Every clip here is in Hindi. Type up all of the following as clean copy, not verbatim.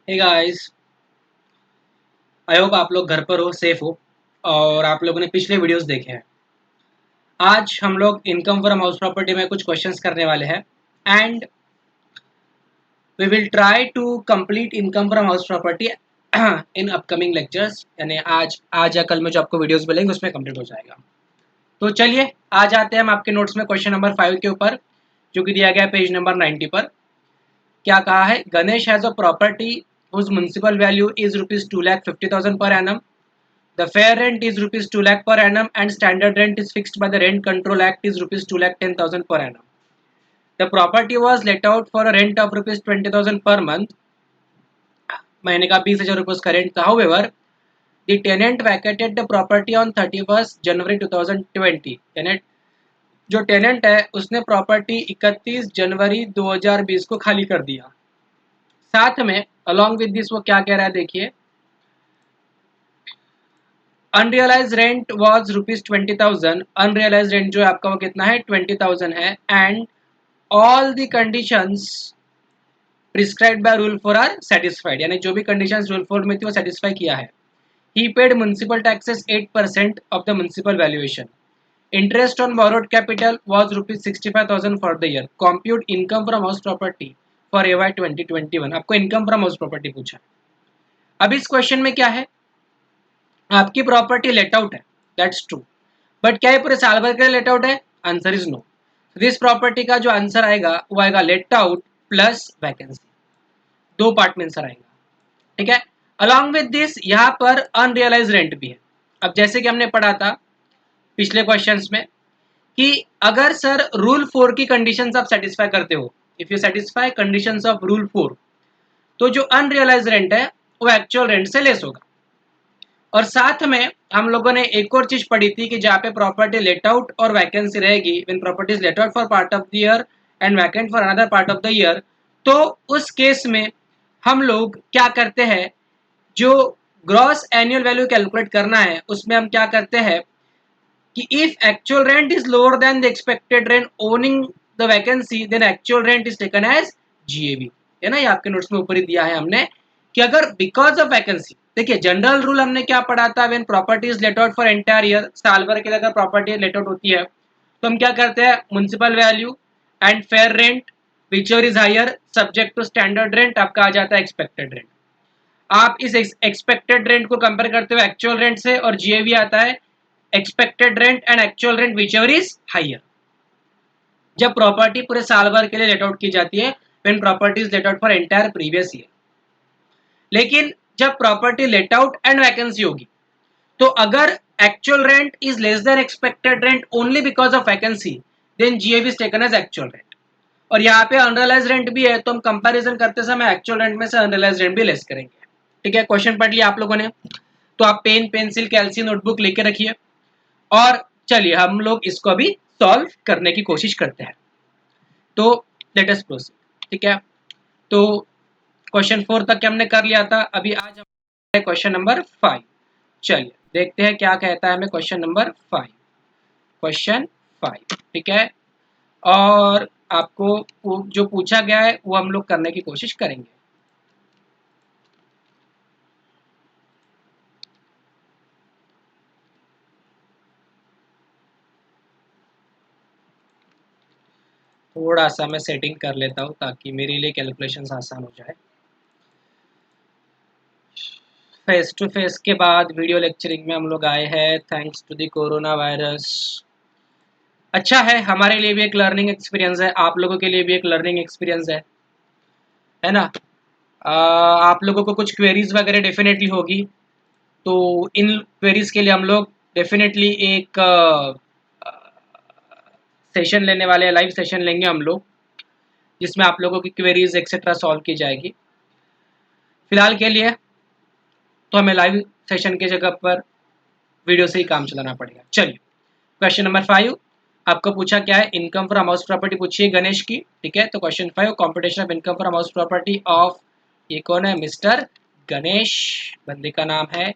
हे गाइस, आई होप आप लोग घर पर हो, सेफ हो और आप लोगों ने पिछले वीडियोस देखे हैं। आज हम लोग इनकम फ्रॉम हाउस प्रॉपर्टी में कुछ क्वेश्चंस करने वाले हैं and we will try to complete income from house property in upcoming lectures. यानी आज या कल में जो आपको वीडियोस मिलेंगे उसमें कंप्लीट हो जाएगा। तो चलिए आज आते हैं हम आपके नोट्स में क्वेश्चन नंबर 5 के ऊपर, जो कि दिया गया है पेज नंबर 90 पर। क्या कहा है? Ganesh has a property whose municipal value is rupees 2,50,000 per annum. The fair rent is rupees 2 lakh per annum and standard rent is fixed by the Rent Control Act is rupees 2,10,000 per annum. The property was let out for a rent of rupees 20,000 per month. महीने का 20,000 रुपये उसका रेंट था। However, the tenant vacated the property on 31st January 2020. Tenant जो टेनेंट है उसने प्रॉपर्टी 31 जनवरी 2020 को खाली कर दिया। साथ में अलॉन्ग विद दिस वो क्या कह रहा है, देखिए। Unrealised rent was rupees 20,000। Unrealised rent जो है आपका वो कितना है? 20,000 है। And all the conditions prescribed by rule 4 are satisfied, यानी जो भी कंडीशंस रूल 4 में थी वो सेटिस्फाई किया है। He paid municipal taxes 8% of the municipal valuation. Interest on borrowed capital was rupees 65,000 for the year. Compute income from house property for AY 2021। आपको इनकम फ्रॉम हाउस प्रॉपर्टी पूछा। अब इस क्वेश्चन में क्या है? आपकी प्रॉपर्टी लेट आउट है, दैट्स ट्रू, बट क्या ये पूरे साल भर के लिए लेट आउट है? Answer is no. This property का जो आंसर आएगा वो आएगा लेट आउट प्लस वैकेंसी, दो पार्ट में आंसर आएगा। ठीक है। अलॉन्ग विद दिस यहाँ पर अनरियलाइज रेंट भी है। अब जैसे कि हमने पढ़ा था पिछले क्वेश्चंस में कि अगर सर रूल 4 की कंडीशंस आप सेटिस्फाई करते हो, if you satisfy conditions of rule 4, तो जो अनरियलाइज रेंट है वो एक्चुअल रेंट से लेस होगा। और साथ में हम लोगों ने एक और चीज पढ़ी थी कि जहाँ पे प्रॉपर्टी लेट आउट और वैकेंसी रहेगी, when property is let out for part of the year and vacant for another part of the year, तो उस केस में हम लोग क्या करते हैं, जो ग्रॉस एनुअल वैल्यू कैलकुलेट करना है उसमें हम क्या करते हैं कि if actual rent is lower than the expected rent owing the vacancy, then actual rent is taken as GAV. है ना, ये आपके नोट्स में ऊपर ही दिया है हमने कि अगर बिकॉज ऑफ वैकेंसी, देखिए जनरल रूल हमने क्या पढ़ा था, when property is let out for entire year, साल भर के लिए अगर प्रॉपर्टी लेट आउट होती है तो हम क्या करते हैं, municipal value and fair rent whichever is higher subject to standard rent आपका आ जाता है एक्सपेक्टेड रेंट। आप इस एक्सपेक्टेड रेंट को कंपेयर करते हो एक्चुअल रेंट से और जीएवी आता है expected rent and actual rent whichever is higher. जब प्रॉपर्टी पूरे साल भर के लिए लेट आउट की जाती है, when property is let out for entire previous year. लेकिन जब property let out and vacancy होगी, तो अगर actual rent is less than expected rent only because of vacancy, then GAV is taken as actual rent. और यहाँ पे अनरियलाइज रेंट भी है, तो हम कंपैरिजन करते समय एक्चुअल रेंट में से अनरियलाइज रेंट भी लेस करेंगे। ठीक है, क्वेश्चन पढ़ लिया आप लोगों ने, तो आप पेन पेंसिल कैल्सी नोटबुक लेके रखिए और चलिए हम लोग इसको अभी सॉल्व करने की कोशिश करते हैं। तो लेट अस प्रोसीड। ठीक है, तो क्वेश्चन 4 तक हमने कर लिया था। अभी आज हम क्वेश्चन नंबर 5। चलिए देखते हैं क्या कहता है हमें क्वेश्चन नंबर 5। क्वेश्चन 5, ठीक है, और आपको जो पूछा गया है वो हम लोग करने की कोशिश करेंगे। थोड़ा सा मैं सेटिंग कर लेता हूँ ताकि मेरे लिए कैलकुलेशन आसान हो जाए। फेस टू फेस के बाद वीडियो लेक्चरिंग में हम लोग आए हैं thanks to the coronavirus. अच्छा है, हमारे लिए भी एक लर्निंग एक्सपीरियंस है, आप लोगों के लिए भी एक लर्निंग एक्सपीरियंस है ना। आप लोगों को कुछ क्वेरीज वगैरह डेफिनेटली होगी, तो इन क्वेरीज के लिए हम लोग डेफिनेटली एक सेशन लेने वाले हैं, लाइव सेशन लेंगे हम लोग, जिसमें आप लोगों की क्वेरीज एक्सेट्रा सॉल्व की जाएगी। फिलहाल के लिए तो हमें लाइव सेशन के जगह पर वीडियो से ही काम चलाना पड़ेगा। चलिए क्वेश्चन नंबर 5 आपको पूछा क्या है, इनकम फ्रॉम हाउस प्रॉपर्टी पूछी है गणेश की। ठीक है, तो question 5 competition of income from house property of, ये कौन है, मिस्टर गणेश, बंदे का नाम है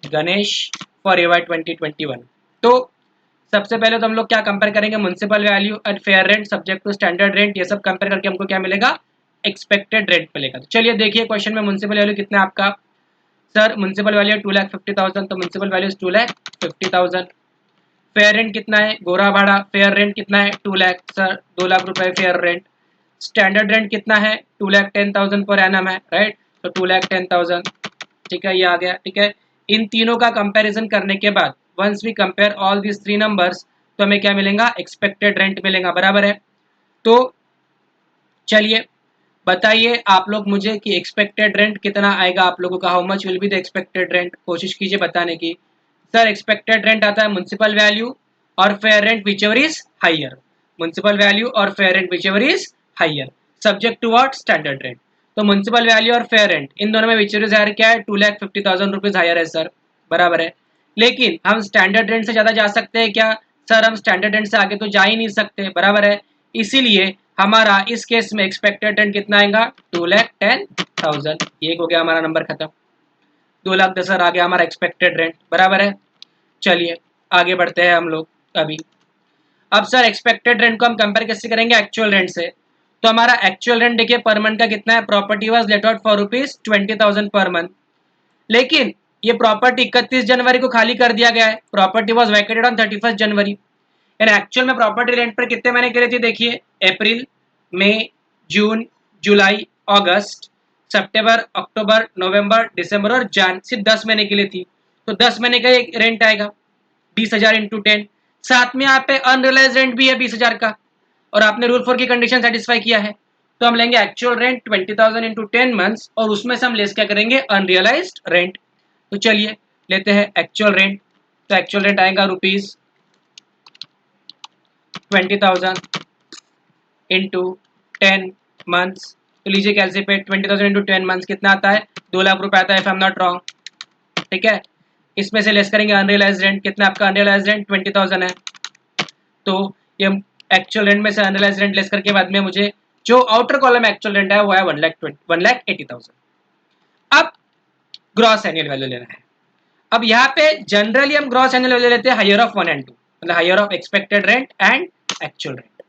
गणेश, फॉर एवाई 2021। तो सबसे पहले तो हम लोग क्या कंपेयर करेंगे, municipal value and fair rent subject to standard rent, ये सब कंपेयर करके हमको क्या मिलेगा, एक्सपेक्टेड रेंट मिलेगा। तो चलिए देखिए क्वेश्चन में म्युनिसिपल वैल्यू कितना है आपका। सर म्युनिसिपल वैल्यू 2,50,000, तो म्युनिसिपल वैल्यू 2,50,000। फेयर रेंट कितना है, गोरा भाड़ा फेयर रेंट कितना है 2 लाख, सर 2 लाख रुपए फेयर रेंट। स्टैंडर्ड रेंट कितना है 2,10,000 पर एनम है, राइट, तो 2,10,000, ठीक है, ये आ गया, ठीक है। इन तीनों का कंपैरिजन करने के बाद once we compare all this three numbers, तो हमें क्या मिलेगा, एक्सपेक्टेड रेंट मिलेगा, बराबर है। तो चलिए बताइए आप लोग मुझे कि एक्सपेक्टेड रेंट कितना आएगा आप लोगों का, how much will be the expected rent, कोशिश कीजिए बताने की। सर एक्सपेक्टेड रेंट आता है म्युनिसिपल वैल्यू और fair rent whichever is higher, municipal value और fair rent whichever is higher, subject to what, standard rent. तो म्युनिसिपल वैल्यू और फेयर रेंट इन दोनों में विच एवर इज हायर क्या है, 2,50,000 रुपीज हायर है सर, बराबर है। लेकिन हम स्टैंडर्ड रेंट से ज्यादा जा सकते हैं क्या, सर हम स्टैंडर्ड रेंट से आगे तो जा ही नहीं सकते, बराबर है। इसीलिए हमारा इस केस में एक्सपेक्टेड रेंट कितना आएगा, 2,10,000, ये हो गया हमारा नंबर खत्म। 2,10,000 आ गया हमारा एक्सपेक्टेड रेंट, बराबर है। चलिए आगे बढ़ते हैं हम लोग अभी। अब सर एक्सपेक्टेड रेंट को हम कंपेयर कैसे करेंगे एक्चुअल रेंट से, तो हमारा एक्चुअल रेंट देखिए पर मंथ का कितना है, property was let out for ₹20,000 per month, लेकिन ये प्रॉपर्टी 31 जनवरी को खाली कर दिया गया है, प्रॉपर्टी वाज वैकेटेड ऑन 31 जनवरी। यानी एक्चुअल में प्रॉपर्टी रेंट पर कितने महीने के लिए थी, देखिए अप्रैल, मई, जून, जुलाई, अगस्त, सितंबर, अक्टूबर, नवंबर, दिसंबर और जन, सिर्फ 10 महीने के लिए थी। तो 10 महीने का एक रेंट आएगा 20,000 इंटू 10, साथ में यहाँ पे अनरियलाइज रेंट भी है 20,000 का, और आपने रूल 4 की कंडीशन सेटिस्फाई किया है, तो हम लेंगे एक्चुअल रेंट 20,000 इंटू 10 मंथ्स, और उसमें से हम लेस क्या करेंगे, अनरियलाइज रेंट। तो चलिए लेते हैं एक्चुअल रेंट, तो एक्चुअल रेंट आएगा ₹20,000 इंटू 10 मंथ्स, तो लीजिए कैलकुलेट, 20,000 इंटू 10 मंथ्स कितना आता है, 2 लाख रुपए आता है, if I am not wrong, ठीक है। इसमें से लेस करेंगे अनरियलाइज रेंट, कितना आपका अनरियलाइज रेंट 20,000 है, तो ये एक्चुअल रेंट में से अनरियलाइज रेंट लेस करके बाद में मुझे जो आउटर कॉलम एक्चुअल रेंट है वो है 1,80,000। अब ग्रॉस एनुअल वैल्यू लेना है। अब यहाँ पे जनरली हम ग्रॉस एनुअल वैल्यू लेते हैं हायर ऑफ 1 एंड 2, मतलब higher of expected rent and actual rent,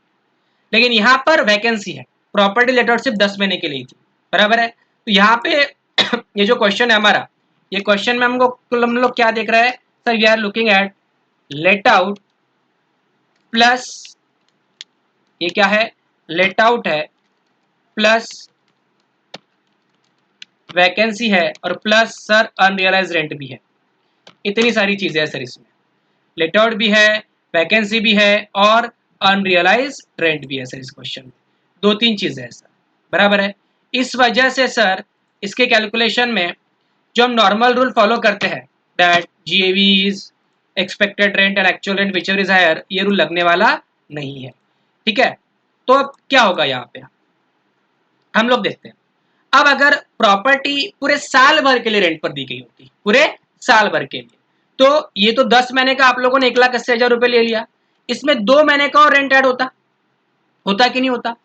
लेकिन यहाँ पर वैकेंसी है, प्रॉपर्टी लेट आउट सिर्फ 10 महीने के लिए थी, बराबर है। तो यहाँ पे ये जो क्वेश्चन है हमारा, ये क्वेश्चन में हम लोग क्या देख रहे हैं, sir we are looking at let out plus, ये क्या है, लेट आउट है प्लस वैकेंसी है और प्लस सर अनरियलाइज रेंट भी है, इतनी सारी चीजें हैं सर इसमें, लेट आउट भी है, वैकेंसी भी है और अनरियलाइज रेंट भी है सर इस क्वेश्चन में, 2-3 चीजें हैं सर, बराबर है। इस वजह से सर इसके कैलकुलेशन में जो हम नॉर्मल रूल फॉलो करते हैं, that GAV is expected rent and actual rent whichever is higher, ये रूल लगने वाला नहीं है, ठीक है। तो अब क्या होगा, यहाँ पे हम लोग देखते हैं। अब अगर प्रॉपर्टी पूरे साल भर के लिए रेंट पर दी गई होती, पूरे साल भर के लिए, तो ये तो 10 महीने का आप लोगों ने 1,80,000 रुपए ले लिया, इसमें 2 महीने का और रेंट ऐड होता, होता कि नहीं होता,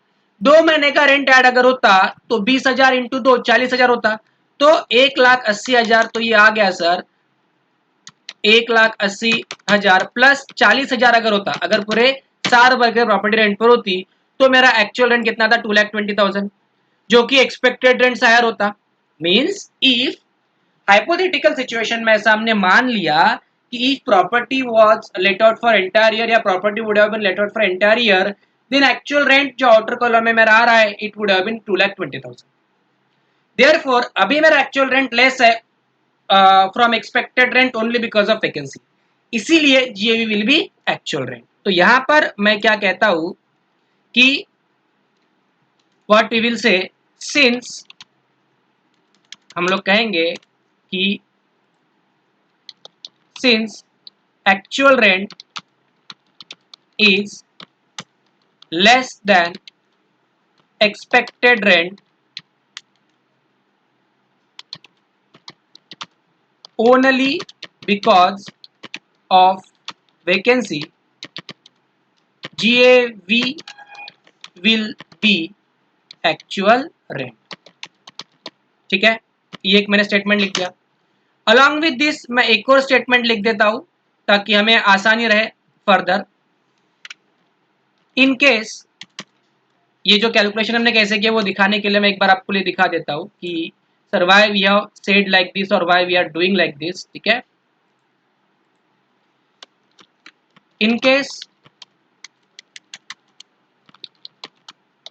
2 महीने का रेंट ऐड अगर होता तो 20,000 इंटू 2 40,000 होता, तो 1,80,000, तो ये आ गया सर 1,80,000 प्लस 40,000 अगर होता, अगर पूरे साल भर के प्रॉपर्टी रेंट पर होती, तो मेरा एक्चुअल रेंट कितना था 2,20,000, जो कि एक्सपेक्टेड रेंट हायर होता। मींस इफ हाइपोथेटिकल सिचुएशन में ऐसा हमने मान लिया कि if property was let out for entire year या property would have been let out for entire year, then actual rent जो आउटर कॉलम में मेरा आ रहा है it would have been 2,20,000। Therefore अभी मेरा एक्चुअल रेंट लेस है from expected rent only because of vacancy, इसीलिए GAV will B actual rent. तो यहां पर मैं क्या कहता हूं कि what we will say, since हम लोग कहेंगे कि since actual rent is less than expected rent only because of vacancy, GAV will be actual rent, ठीक है। ये एक मैंने स्टेटमेंट लिख दिया। अलॉन्ग विद दिस मैं एक और स्टेटमेंट लिख देता हूं ताकि हमें आसानी रहे फर्दर। इन केस ये जो कैलकुलेशन हमने कैसे किया वो दिखाने के लिए मैं एक बार आपको लिए दिखा देता हूँ कि sir why we have said like this और why we are doing like this, ठीक है। In case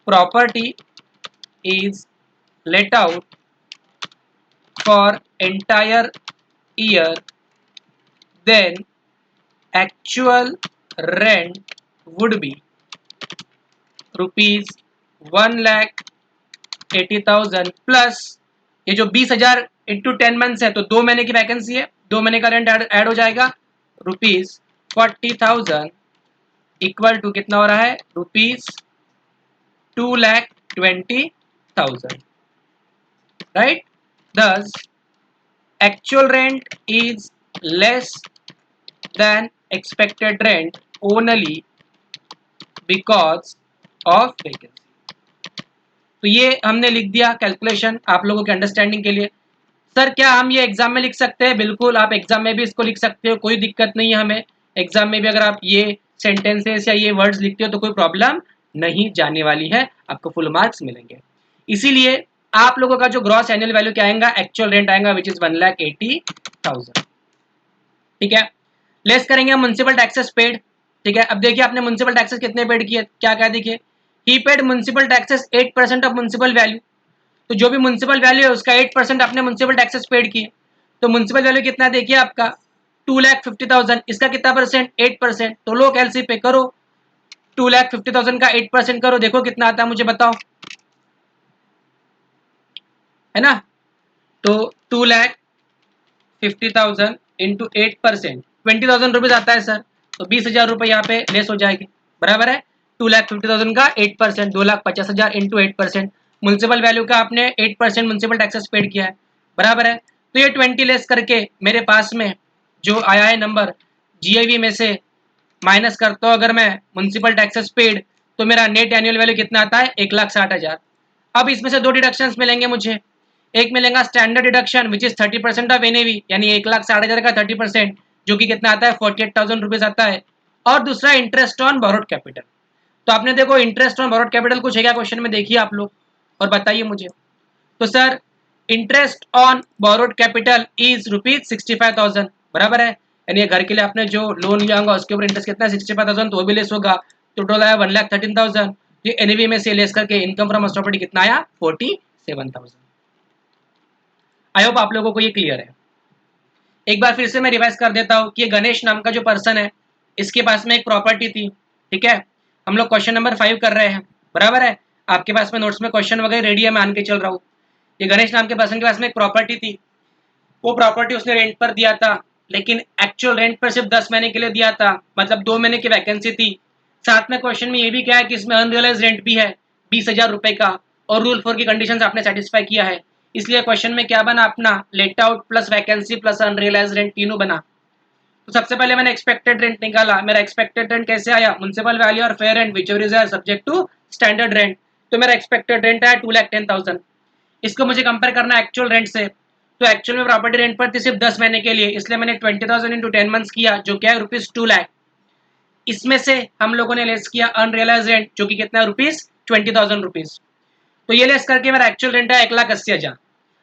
property is let out for entire year, then actual rent would be rupees 1,80,000 plus ये जो 20,000 इंटू 10 मंथ्स है तो 2 महीने की वैकेंसी है, 2 महीने का रेंट ऐड हो जाएगा रुपीज 40,000 इक्वल टू कितना हो रहा है rupees 2,20,000, right. Thus actual rent is less than expected rent only because of vacancy। तो ये हमने लिख दिया कैलकुलेशन आप लोगों के अंडरस्टैंडिंग के लिए। सर क्या हम ये एग्जाम में लिख सकते हैं? बिल्कुल, आप एग्जाम में भी इसको लिख सकते हो, कोई दिक्कत नहीं है हमें। एग्जाम में भी अगर आप ये सेंटेंसेस या ये वर्ड्स लिखते हो तो कोई प्रॉब्लम नहीं जाने वाली है, आपको फुल मार्क्स मिलेंगे। इसीलिए आप लोगों का जो ग्रॉस एनुअल वैल्यू क्या आएगा, एक्चुअल रेंट आएगा विच इज 1,80,000, ठीक है। लेस करेंगे हम म्युनिसिपल टैक्सेस पेड, ठीक है। अब देखिए आपने म्युनिसिपल टैक्सेस कितने पेड किए, क्या क्या देखिए, he paid municipal taxes 8% of municipal value. तो जो भी म्युनिसिपल वैल्यू है उसका 8% आपने म्युनिसिपल टैक्सेस पेड किए। तो म्युनिसिपल वैल्यू कितना देखिए आपका 2,50,000, इसका कितना परसेंट 8%। तो लो कैलसी पे करो 2,50,000 का 8% करो, देखो कितना आता है मुझे बताओ, है ना। तो 2,50,000 इंटू 8% 20,000 रुपीज आता है सर। तो 20,000 रुपये यहाँ पे लेस हो जाएगी, बराबर है। 2,50,000 का 8% 2,50,000 इंटू 8%, म्युनिसिपल वैल्यू का आपने 8% म्युनिसिपल टैक्सेस पेड किया है, बराबर है। तो ये 20 लेस करके मेरे पास में जो आया है नंबर जीएवी में से माइनस करता हूँ अगर मैं म्युनिसिपल टैक्सेस पेड, तो मेरा नेट एनुअल वैल्यू कितना आता है 1,60,000। अब इसमें से दो डिडक्शंस मिलेंगे मुझे, एक मिलेगा standard deduction which is 30% of NAV, यानी 1,60,000 का 30% जो कि कितना आता है 48,000 रुपीज आता है। और दूसरा इंटरेस्ट ऑन बोरोड कैपिटल। तो आपने देखो इंटरेस्ट ऑन बोरोड कैपिटल कुछ है क्या क्वेश्चन में, देखिए आप लोग और बताइए मुझे। तो sir interest on borrowed capital is rupees 65,000, बराबर है। यानी घर के लिए आपने जो लोन लिया होगा उसके ऊपर इंटरेस्ट कितना है 65,000, तो वो भी लेस होगा, टोटल आया 1,13,000। ये एनएवी में से लेस करके इनकम फ्रॉम प्रॉपर्टी कितना आया 47,000। आई होप आप लोगों को ये क्लियर है। एक बार फिर से मैं रिवाइज कर देता हूँ कि ये गणेश नाम का जो पर्सन है इसके पास में एक प्रॉपर्टी थी, ठीक है। हम लोग क्वेश्चन नंबर 5 कर रहे हैं, बराबर है। आपके पास में नोट्स में क्वेश्चन वगैरह रेडी है, मैं मान के चल रहा हूँ। ये गणेश नाम के पर्सन के पास में एक प्रॉपर्टी थी, वो प्रॉपर्टी उसने रेंट पर दिया था, लेकिन एक्चुअल रेंट पर सिर्फ 10 महीने के लिए दिया था, मतलब 2 महीने की वैकेंसी थी। साथ में क्वेश्चन में ये भी क्या है कि इसमें अनरियलाइज रेंट भी है 20,000 रुपए का, और रूल 4 की कंडीशंस आपने सेटिस्फाई किया है। इसलिए क्वेश्चन में क्या बना अपना, late out plus vacancy plus unrealise rent तीनों बना। तो सबसे पहले मैंने एक्सपेक्टेड रेंट निकाला, मेरा एक्सपेक्टेड रेंट कैसे आया, म्युनिसिपल वैल्यू और fair rent which is subject to standard rent. तो मेरा एक्सपेक्टेड रेंट आया 2,10,000। इसको मुझे कंपेयर करना है एक्चुअल रेंट से। तो एक्चुअल में प्रॉपर्टी रेंट पर थी सिर्फ 10 महीने के लिए, इसलिए मैंने 20,000 इंटू 10 मंथ्स किया जो क्या है रुपीज 2,00,000। इसमें से हम लोगों ने लेस किया अनरियलाइज रेंट जो कि कितना है रुपीज 20,000 रुपीज। तो ये लेस करके मेरा एक्चुअल रेंट है 1,80,000।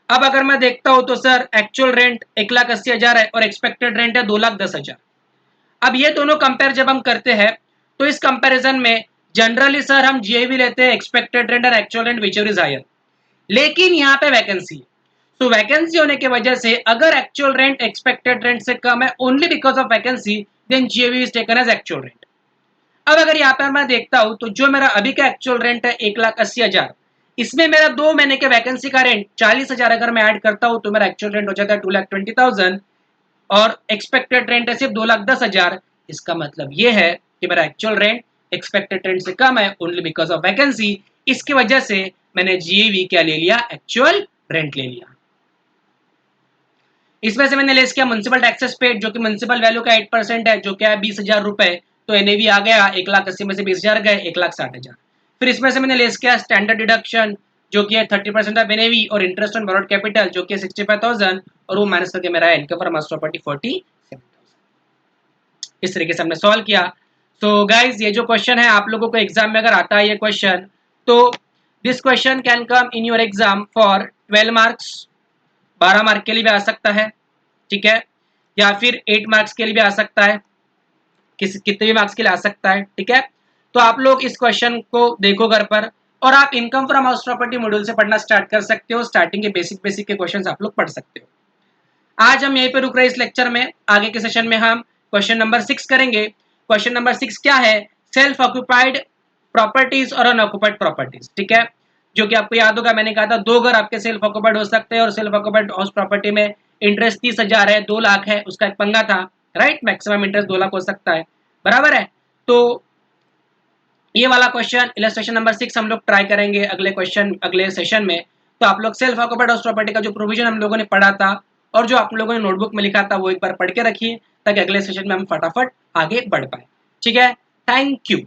अब अगर मैं देखता हूं तो सर एक्चुअल रेंट 1,80,000 है और एक्सपेक्टेड रेंट है 2,10,000। अब ये दोनों कंपेयर जब हम करते हैं तो इस कंपैरिजन में जनरली सर हम जीएवी लेते हैं एक्सपेक्टेड रेंट और actual rent whichever is higher, लेकिन यहाँ पे वैकेंसी है। तो वैकेंसी होने की वजह से अगर एक्चुअल रेंट एक्सपेक्टेड रेंट से कम है only because of vacancy, then GAV is taken as actual rent. अब अगर यहाँ पर मैं देखता हूं तो जो मेरा अभी का एक्चुअल रेंट है 1,80,000, इसमें मेरा 2 महीने के वैकेंसी का रेंट 40,000 अगर मैं ऐड करता हूं तो मेरा एक्चुअल रेंट हो जाता है 2,20,000 और एक्सपेक्टेड रेंट है सिर्फ 2,10,000। इसका मतलब ये है कि मेरा एक्चुअल रेंट एक्सपेक्टेड रेंट से कम है ओनली बिकॉज ऑफ वैकेंसी। इसकी वजह से मैंने जीएवी क्या ले लिया, एक्चुअल रेंट ले लिया। इसमें से मैंने लेस किया म्युनिसिपल टैक्सेस पेड जो कि म्युनिसिपल वैल्यू का 8% है जो क्या है 20,000 रुपए। तो एनएवी आ गया 1,80,000 में से 20,000 गए 1,60,000। फिर इसमें से मैंने लेस किया स्टैंडर्ड डिडक्शन जो कि है 30% ऑफ एनएवी और इंटरेस्ट ऑन बोरोड कैपिटल जो कि है 65,000, और वो माइनस करके मेरा इनकम फ्रॉम प्रॉपर्टी 47,000। इस तरीके से हमने सॉल्व किया। सो गाइज ये जो क्वेश्चन है आप लोगों को एग्जाम में अगर आता है ये क्वेश्चन, तो this question can come in your exam for 12 marks, 12 mark के लिए भी आ सकता है, ठीक है, या फिर 8 मार्क्स के लिए भी आ सकता है, कितने भी मार्क्स के लिए आ सकता है, ठीक है। तो आप लोग इस क्वेश्चन को देखो घर पर, और आप income from house property module से पढ़ना स्टार्ट कर सकते हो। स्टार्टिंग के बेसिक के क्वेश्चन आप लोग पढ़ सकते हो। आज हम यहीं पे रुक रहे इस लेक्चर में। आगे के सेशन में हम क्वेश्चन नंबर 6 करेंगे। क्वेश्चन नंबर 6 क्या है? सेल्फ ऑक्यूपाइड प्रॉपर्टीज और अनऑक्यूपाइड प्रॉपर्टीज, ठीक है। जो कि आपको याद होगा, मैंने कहा था 2 घर आपके सेल्फ ऑक्यूपाइड हो सकते हैं, और सेल्फ ऑक्यूपाइड हाउस प्रॉपर्टी में इंटरेस्ट 30,000 है, 2 लाख है, उसका एक पंगा था, राइट। मैक्सिमम इंटरेस्ट 2 लाख हो सकता है, बराबर है। तो ये वाला क्वेश्चन इलस्ट्रेशन नंबर 6 हम लोग ट्राई करेंगे अगले सेशन में। तो आप लोग सेल्फ ऑक्यूपाइड हाउस प्रॉपर्टी का जो प्रोविजन हम लोगों ने पढ़ा था और जो आप लोगों ने नोटबुक में लिखा था वो एक बार पढ़ के रखिए, ताकि अगले सेशन में हम फटाफट आगे बढ़ पाए, ठीक है। Thank you.